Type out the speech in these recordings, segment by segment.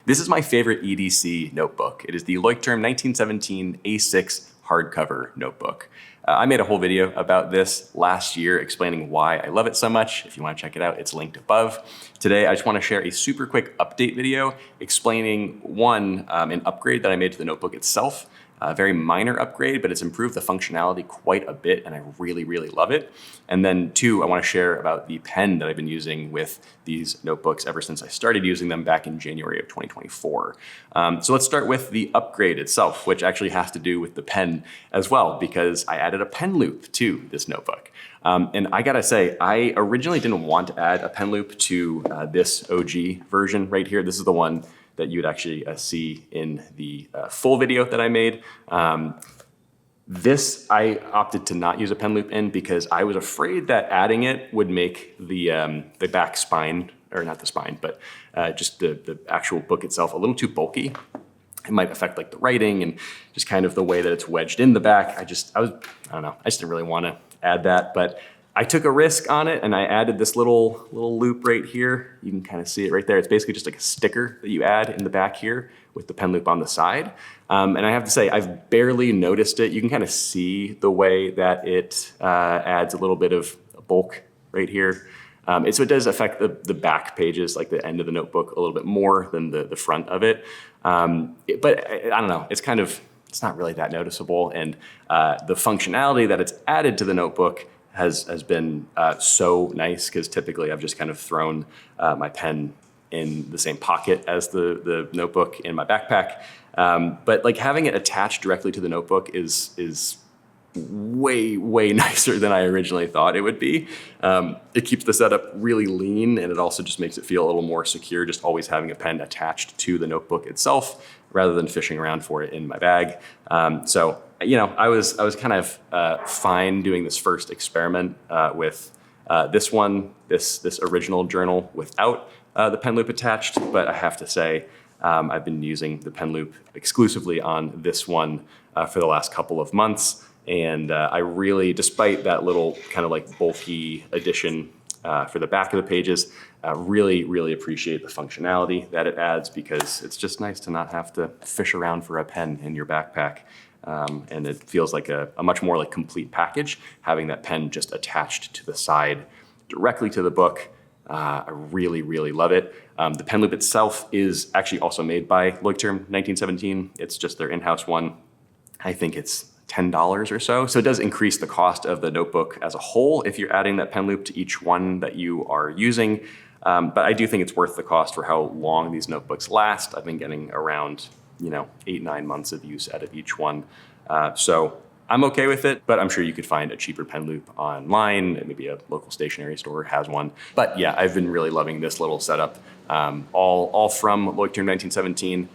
This is my favorite EDC notebook. It is the Leuchtturm 1917 A6 hardcover notebook. I made a whole video about this last year explaining why I love it so much. If you want to check it out, it's linked above. Today, I just want to share a super quick update video explaining an upgrade that I made to the notebook itself. A very minor upgrade, but it's improved the functionality quite a bit, and I really, really love it. And then two, I want to share about the pen that I've been using with these notebooks ever since I started using them back in January of 2024. So let's start with the upgrade itself, which actually has to do with the pen as well, because I added a pen loop to this notebook. And I gotta say, I originally didn't want to add a pen loop to this OG version right here. This is the one that you'd actually see in the full video that I made. This I opted to not use a pen loop in because I was afraid that adding it would make the back spine, or not the spine, but just the actual book itself a little too bulky. It might affect like the writing and just kind of the way that it's wedged in the back. I just didn't really want to add that, but I took a risk on it and I added this little loop right here. You can kind of see it right there. It's basically just like a sticker that you add in the back here with the pen loop on the side. And I have to say, I've barely noticed it. You can kind of see the way that it adds a little bit of bulk right here. So it does affect the back pages, like the end of the notebook, a little bit more than the front of it. But I don't know, it's not really that noticeable. And the functionality that it's added to the notebook has been so nice, because typically I've just kind of thrown my pen in the same pocket as the notebook in my backpack. But like having it attached directly to the notebook is way, way nicer than I originally thought it would be. It keeps the setup really lean, and it also just makes it feel a little more secure, just always having a pen attached to the notebook itself rather than fishing around for it in my bag. So, you know, I was kind of fine doing this first experiment with this original journal without the pen loop attached, but I have to say, I've been using the pen loop exclusively on this one for the last couple of months. And I really, despite that little kind of like bulky addition for the back of the pages, really, really appreciate the functionality that it adds, because it's just nice to not have to fish around for a pen in your backpack. And it feels like a much more like complete package, having that pen just attached to the side directly to the book. I really, really love it. The pen loop itself is actually also made by Leuchtturm 1917. It's just their in-house one. I think it's $10 or so. So it does increase the cost of the notebook as a whole if you're adding that pen loop to each one that you are using. But I do think it's worth the cost for how long these notebooks last. I've been getting around 8-9 months of use out of each one. So I'm okay with it, but I'm sure you could find a cheaper pen loop online. Maybe a local stationery store has one. But yeah, I've been really loving this little setup. All from Leuchtturm 1917.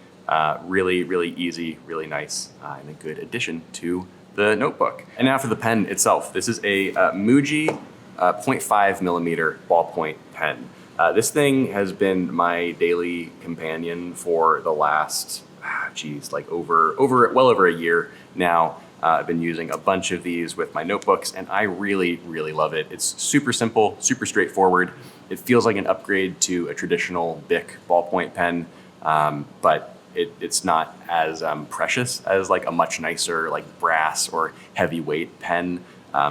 Really, really easy, really nice, and a good addition to the notebook. And now for the pen itself. This is a Muji 0.5 millimeter ballpoint pen. This thing has been my daily companion for the last, well over a year now. I've been using a bunch of these with my notebooks, and I really, really love it. It's super simple, super straightforward. It feels like an upgrade to a traditional Bic ballpoint pen, but it's not as precious as like a much nicer like brass or heavyweight pen.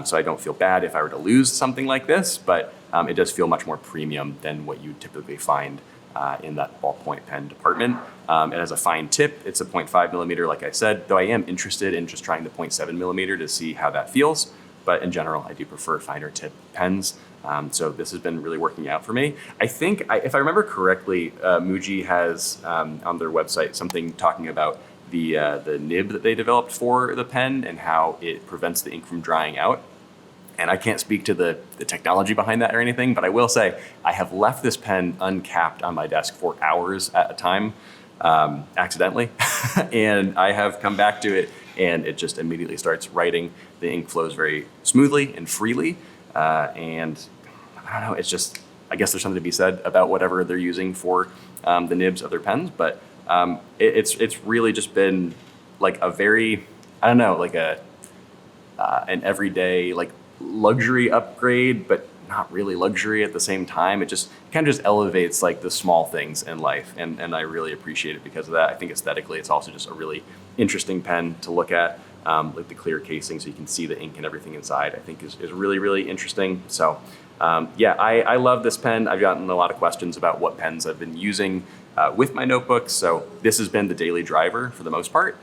So I don't feel bad if I were to lose something like this, but it does feel much more premium than what you typically find in that ballpoint pen department. It has a fine tip. It's a 0.5 millimeter, like I said, though I am interested in just trying the 0.7 millimeter to see how that feels. But in general, I do prefer finer tip pens. So this has been really working out for me. I think, if I remember correctly, Muji has on their website something talking about the nib that they developed for the pen and how it prevents the ink from drying out. And I can't speak to the technology behind that or anything, but I will say I have left this pen uncapped on my desk for hours at a time, accidentally. And I have come back to it, and it just immediately starts writing. The ink flows very smoothly and freely. And I don't know, it's just, I guess there's something to be said about whatever they're using for the nibs of their pens, but it's really just been like a very, I don't know, like an everyday like luxury upgrade, but not really luxury at the same time. It just kind of just elevates like the small things in life. And I really appreciate it because of that. I think aesthetically, it's also just a really interesting pen to look at. Like the clear casing so you can see the ink and everything inside, I think is really, really interesting. So yeah, I love this pen. I've gotten a lot of questions about what pens I've been using with my notebooks. So this has been the daily driver for the most part.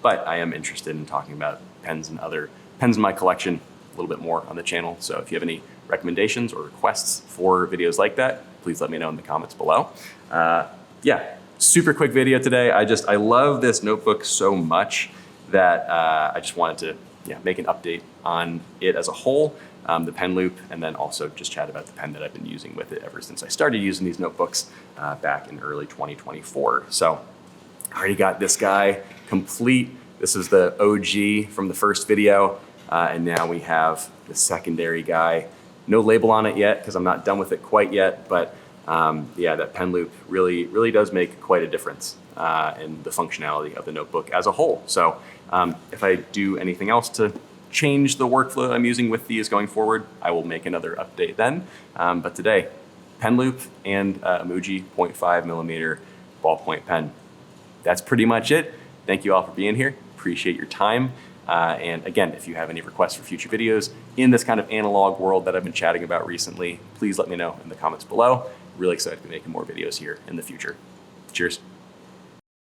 But I am interested in talking about pens and other pens in my collection a little bit more on the channel. So if you have any recommendations or requests for videos like that, please let me know in the comments below. Yeah, super quick video today. I love this notebook so much that I just wanted to make an update on it as a whole, the pen loop, and then also just chat about the pen that I've been using with it ever since I started using these notebooks back in early 2024. So I already got this guy complete. This is the OG from the first video. And now we have the secondary guy. No label on it yet because I'm not done with it quite yet, but yeah, that pen loop really does make quite a difference in the functionality of the notebook as a whole. So if I do anything else to change the workflow I'm using with these going forward, I will make another update then. But today, pen loop and Muji 0.5 millimeter ballpoint pen. That's pretty much it. Thank you all for being here. Appreciate your time. And again, if you have any requests for future videos in this kind of analog world that I've been chatting about recently, please let me know in the comments below. Really excited to be making more videos here in the future. Cheers.